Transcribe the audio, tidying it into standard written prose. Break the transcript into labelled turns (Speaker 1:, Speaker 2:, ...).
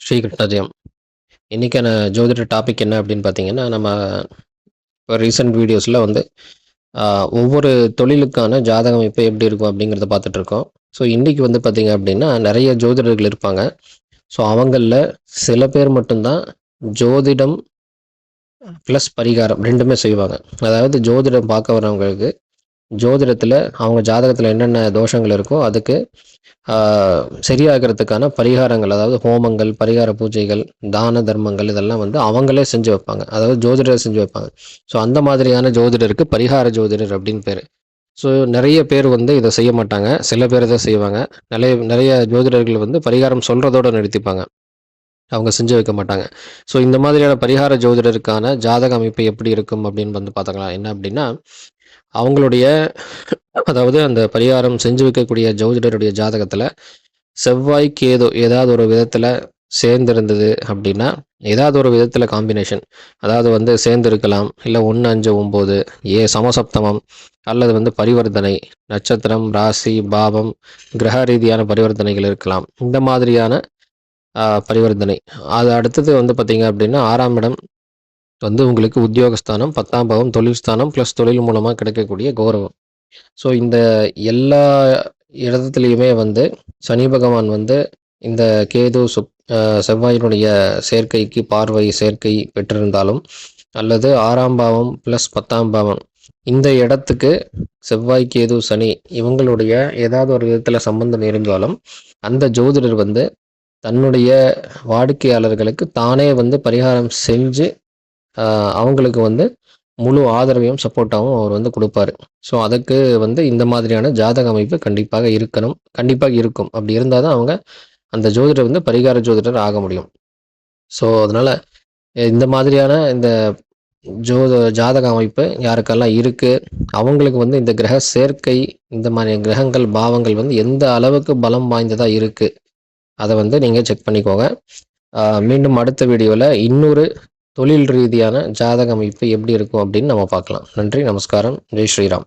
Speaker 1: ஸ்ரீ கிருஷ்ணஜெயம். இன்றைக்கான ஜோதிட டாபிக் என்ன அப்படின்னு பார்த்தீங்கன்னா, நம்ம இப்போ ரீசெண்ட் வீடியோஸில் வந்து ஒவ்வொரு தொழிலுக்கான ஜாதகம் இப்போ எப்படி இருக்கும் அப்படிங்கிறத பார்த்துட்ருக்கோம். ஸோ இன்றைக்கி வந்து பார்த்திங்க அப்படின்னா நிறைய ஜோதிடர்கள் இருப்பாங்க. ஸோ அவங்களில் சில பேர் மட்டும்தான் ஜோதிடம் ப்ளஸ் பரிகாரம் ரெண்டுமே செய்வாங்க. அதாவது ஜோதிடம் பார்க்க வரவங்களுக்கு ஜோதிடத்தில் அவங்க ஜாதகத்தில் என்னென்ன தோஷங்கள் இருக்கோ அதுக்கு சரியாகிறதுக்கான பரிகாரங்கள், அதாவது ஹோமங்கள், பரிகார பூஜைகள், தான தர்மங்கள் இதெல்லாம் வந்து அவங்களே செஞ்சு வைப்பாங்க. அதாவது ஜோதிடர் செஞ்சு வைப்பாங்க. ஸோ அந்த மாதிரியான ஜோதிடருக்கு பரிகார ஜோதிடர் அப்படின்னு பேர். ஸோ நிறைய பேர் வந்து இதை செய்ய மாட்டாங்க. சில பேர் தான் செய்வாங்க. நிறைய நிறைய ஜோதிடர்கள் வந்து பரிகாரம் சொல்கிறதோடு நிறுத்திப்பாங்க. அவங்க செஞ்சு வைக்க மாட்டாங்க. ஸோ இந்த மாதிரியான பரிகார ஜோதிடருக்கான ஜாதக அமைப்பு எப்படி இருக்கும் அப்படின்னு வந்து பார்த்துக்கலாம். என்ன அப்படின்னா, அவங்களுடைய அதாவது அந்த பரிகாரம் செஞ்சு வைக்கக்கூடிய ஜோதிடருடைய ஜாதகத்தில் செவ்வாய் கேது ஏதாவது ஒரு விதத்தில் சேர்ந்திருந்தது அப்படின்னா, ஏதாவது ஒரு விதத்தில் காம்பினேஷன், அதாவது வந்து சேர்ந்திருக்கலாம், இல்லை 1, 5, 9 சமசப்தமம், அல்லது வந்து பரிவர்த்தனை, நட்சத்திரம், ராசி, பாவம், கிரக ரீதியான பரிவர்த்தனைகள் இருக்கலாம். இந்த மாதிரியான பரிவர்த்தனை. அது அடுத்தது வந்து பார்த்திங்க அப்படின்னா 6ஆம் இடம் வந்து உங்களுக்கு உத்தியோகஸ்தானம், 10ஆம் பாவம் தொழில் ஸ்தானம் ப்ளஸ் தொழில் மூலமாக கிடைக்கக்கூடிய கௌரவம். ஸோ இந்த எல்லா இடத்துலையுமே வந்து சனி பகவான் வந்து இந்த கேது செவ்வாயினுடைய சேர்க்கைக்கு பார்வை சேர்க்கை பெற்றிருந்தாலும், அல்லது 6ஆம் பாவம் ப்ளஸ் 10ஆம் பாவம் இந்த இடத்துக்கு செவ்வாய், கேது, சனி இவங்களுடைய ஏதாவது ஒரு விதத்தில் சம்பந்தம் இருந்தாலும், அந்த ஜோதிடர் வந்து தன்னுடைய வாடிக்கையாளர்களுக்கு தானே வந்து பரிகாரம் செஞ்சு அவங்களுக்கு வந்து முழு ஆதரவையும் சப்போர்ட்டாகவும் அவர் வந்து கொடுப்பாரு. ஸோ அதுக்கு வந்து இந்த மாதிரியான ஜாதக அமைப்பு கண்டிப்பாக இருக்கும். அப்படி இருந்தால் தான் அவங்க அந்த ஜோதிடர் வந்து பரிகார ஜோதிடர் ஆக முடியும். ஸோ அதனால் இந்த மாதிரியான இந்த ஜாதக அமைப்பு யாருக்கெல்லாம் இருக்குது, அவங்களுக்கு வந்து இந்த கிரக சேர்க்கை, இந்த மாதிரி கிரகங்கள், பாவங்கள் வந்து எந்த அளவுக்கு பலம் வாய்ந்ததாக இருக்குது, அதை வந்து நீங்கள் செக் பண்ணிக்கோங்க. மீண்டும் அடுத்த வீடியோவில் இன்னொரு தொழில் ரீதியான ஜாதக அமைப்பு எப்படி இருக்கும் அப்படின்னு நம்ம பார்க்கலாம். நன்றி, நமஸ்காரம், ஜெய் ஸ்ரீராம்.